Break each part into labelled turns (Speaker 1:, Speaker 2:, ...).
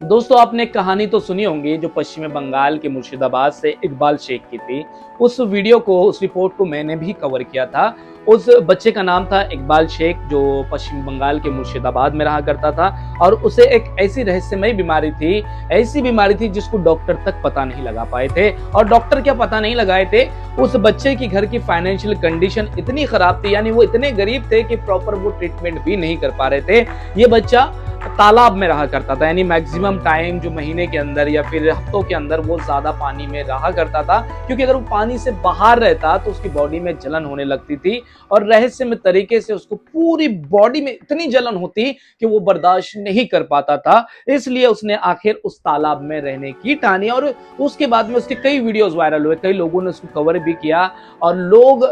Speaker 1: दोस्तों आपने एक कहानी तो सुनी होंगी जो पश्चिमी बंगाल के मुर्शिदाबाद से इकबाल शेख की थी। उस वीडियो को, उस रिपोर्ट को मैंने भी कवर किया था। उस बच्चे का नाम था इकबाल शेख जो पश्चिम बंगाल के मुर्शिदाबाद में रहा करता था और उसे एक ऐसी रहस्यमयी बीमारी थी, ऐसी बीमारी थी जिसको डॉक्टर तक पता नहीं लगा पाए थे। और डॉक्टर क्या पता नहीं लगाए थे, उस बच्चे की घर की फाइनेंशियल कंडीशन इतनी खराब थी, यानी वो इतने गरीब थे कि प्रॉपर वो ट्रीटमेंट भी नहीं कर पा रहे थे। ये बच्चा तालाब में रहा करता था, यानी मैक्सिमम टाइम जो महीने के अंदर या फिर हफ्तों के अंदर वो ज्यादा पानी में रहा करता था, क्योंकि अगर वो पानी से बाहर रहता तो उसकी बॉडी में जलन होने लगती थी और रहस्यमय तरीके से उसको पूरी बॉडी में इतनी जलन होती कि वो बर्दाश्त नहीं कर पाता था। इसलिए उसने आखिर उस तालाब में रहने की ठानी और उसके बाद में उसके कई वीडियोस वायरल हुए, कई लोगों ने उसको कवर भी किया और लोग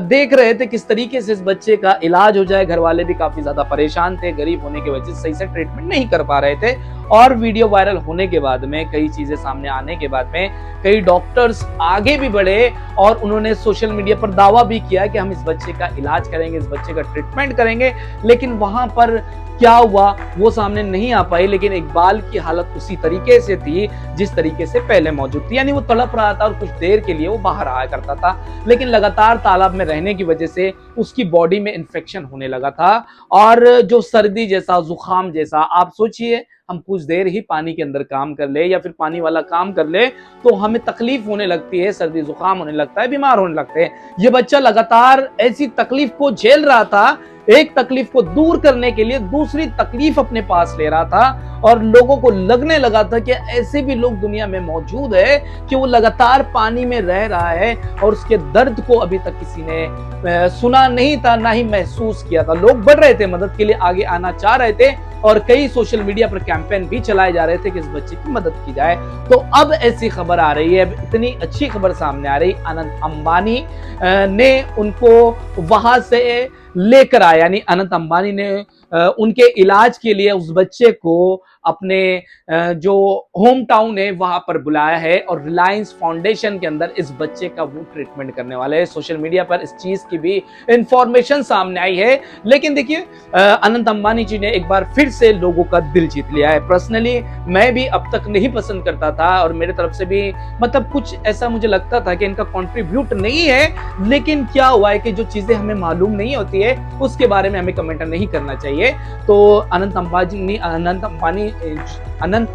Speaker 1: देख रहे थे किस तरीके से इस बच्चे का इलाज हो जाए। घर वाले भी काफी ज्यादा परेशान थे, गरीब होने की वजह से सही से ट्रीटमेंट नहीं कर पा रहे थे। और वीडियो वायरल होने के बाद में, कई चीजें सामने आने के बाद में, कई डॉक्टर्स आगे भी बढ़े और उन्होंने सोशल मीडिया पर दावा भी किया कि हम इस बच्चे का इलाज करेंगे, इस बच्चे का ट्रीटमेंट करेंगे। लेकिन वहां पर क्या हुआ वो सामने नहीं आ पाई। लेकिन इकबाल की हालत उसी तरीके से थी जिस तरीके से पहले मौजूद थी, यानी वो तड़प रहा था और कुछ देर के लिए वो बाहर आया करता था, लेकिन लगातार तालाब में रहने की वजह से उसकी बॉडी में इंफेक्शन होने लगा था। और जो सर्दी जैसा, जुकाम जैसा, आप सोचिए हम कुछ देर ही पानी के अंदर काम कर ले या फिर पानी वाला काम कर ले तो हमें तकलीफ होने लगती है, सर्दी जुकाम होने लगता है, बीमार होने लगते हैं। ये बच्चा लगातार ऐसी तकलीफ को झेल रहा था, एक तकलीफ को दूर करने के लिए दूसरी तकलीफ अपने पास ले रहा था और लोगों को लगने लगा था कि ऐसे भी लोग दुनिया में मौजूद है कि वो लगातार पानी में रह रहा है और उसके दर्द को अभी तक किसी ने सुना नहीं था, ना ही महसूस किया था। लोग बढ़ रहे थे, मदद के लिए आगे आना चाह रहे थे और कई सोशल मीडिया पर कैंपेन भी चलाए जा रहे थे कि इस बच्चे की मदद की जाए। तो अब ऐसी खबर आ रही है, अब इतनी अच्छी खबर सामने आ रही, अनंत अंबानी ने उनको वहां से लेकर आया, यानी अनंत अंबानी ने उनके इलाज के लिए उस बच्चे को अपने जो होम टाउन है वहां पर बुलाया है और रिलायंस फाउंडेशन के अंदर इस बच्चे का वो ट्रीटमेंट करने वाले हैं। सोशल मीडिया पर इस चीज की भी इंफॉर्मेशन सामने आई है। लेकिन देखिए अनंत अंबानी जी ने एक बार फिर से लोगों का दिल जीत लिया है। पर्सनली मैं भी अब तक नहीं पसंद करता था और मेरे तरफ से भी मतलब कुछ ऐसा मुझे लगता था कि इनका कंट्रीब्यूट नहीं है, लेकिन क्या हुआ है कि जो चीजें हमें मालूम नहीं होती है उसके बारे में हमें कमेंट नहीं करना चाहिए। तो अनंत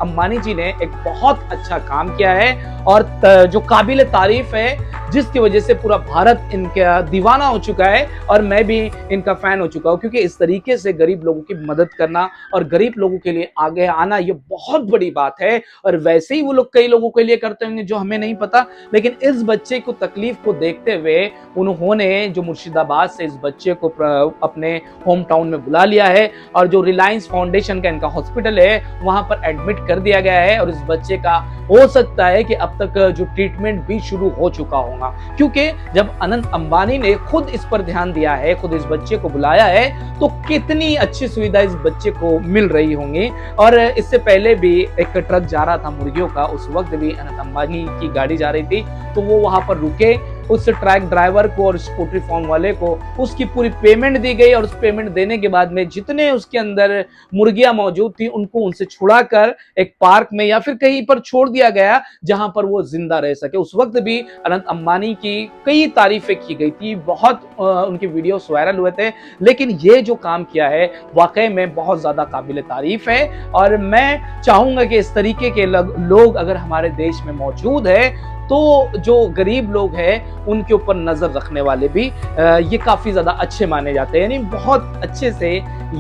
Speaker 1: अंबानी जी ने एक बहुत अच्छा काम किया है और जो काबिल तारीफ है, जिसकी वजह से पूरा भारत इनका दीवाना हो चुका है और मैं भी इनका फैन हो चुका हूं, क्योंकि इस तरीके से गरीब लोगों की मदद करना और गरीब लोगों के लिए आगे आना ये बहुत बड़ी बात है। और वैसे ही वो लोग कई लोगों के लिए करते होंगे जो हमें नहीं पता, लेकिन इस बच्चे को तकलीफ को देखते हुए उन्होंने जो मुर्शिदाबाद से इस बच्चे को अपने होम टाउन में बुला लिया है और जो रिलायंस फाउंडेशन का इनका हॉस्पिटल है वहां पर एडमिट कर दिया गया है। और इस बच्चे का हो सकता है कि अब तक जो ट्रीटमेंट भी शुरू हो चुका होगा, क्योंकि जब अनंत अंबानी ने खुद इस पर ध्यान दिया है, खुद इस बच्चे को बुलाया है, तो कितनी अच्छी सुविधा इस बच्चे को मिल रही होंगी। और इससे पहले भी एक ट्रक जा रहा था मुर्गियों का, उस वक्त भी अनंत अंबानी की गाड़ी जा रही थी, तो वो वहां पर रुके, उस ट्रक ड्राइवर को और पोल्ट्री फार्म वाले को उसकी पूरी पेमेंट दी गई और उस पेमेंट देने के बाद में जितने उसके अंदर मुर्गियां मौजूद थी उनको उनसे छुड़ाकर एक पार्क में या फिर कहीं पर छोड़ दिया गया जहां पर वो जिंदा रह सके। उस वक्त भी अनंत अंबानी की कई तारीफें की गई थी, बहुत उनके वीडियोस वायरल हुए थे। लेकिन ये जो काम किया है वाकई में बहुत ज्यादा काबिल तारीफ है और मैं चाहूंगा कि इस तरीके के लोग अगर हमारे देश में मौजूद है तो जो गरीब लोग हैं उनके ऊपर नजर रखने वाले भी ये काफी ज्यादा अच्छे माने जाते हैं, यानी बहुत अच्छे से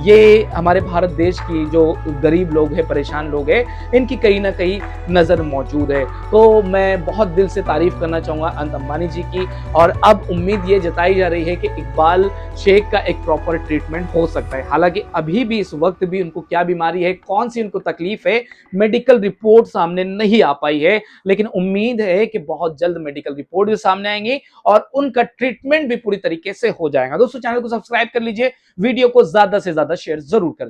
Speaker 1: ये हमारे भारत देश की जो गरीब लोग हैं, परेशान लोग हैं, इनकी कहीं ना कहीं नजर मौजूद है। तो मैं बहुत दिल से तारीफ करना चाहूंगा अनंत अंबानी जी की। और अब उम्मीद ये जताई जा रही है कि इकबाल शेख का एक प्रॉपर ट्रीटमेंट हो सकता है। हालांकि अभी भी इस वक्त भी उनको क्या बीमारी है, कौन सी उनको तकलीफ है, मेडिकल रिपोर्ट सामने नहीं आ पाई है, लेकिन उम्मीद है कि बहुत जल्द मेडिकल रिपोर्ट भी सामने आएंगी और उनका ट्रीटमेंट भी पूरी तरीके से हो जाएगा। दोस्तों चैनल को सब्सक्राइब कर लीजिए, वीडियो को ज्यादा से ज्यादा शेयर जरूर कर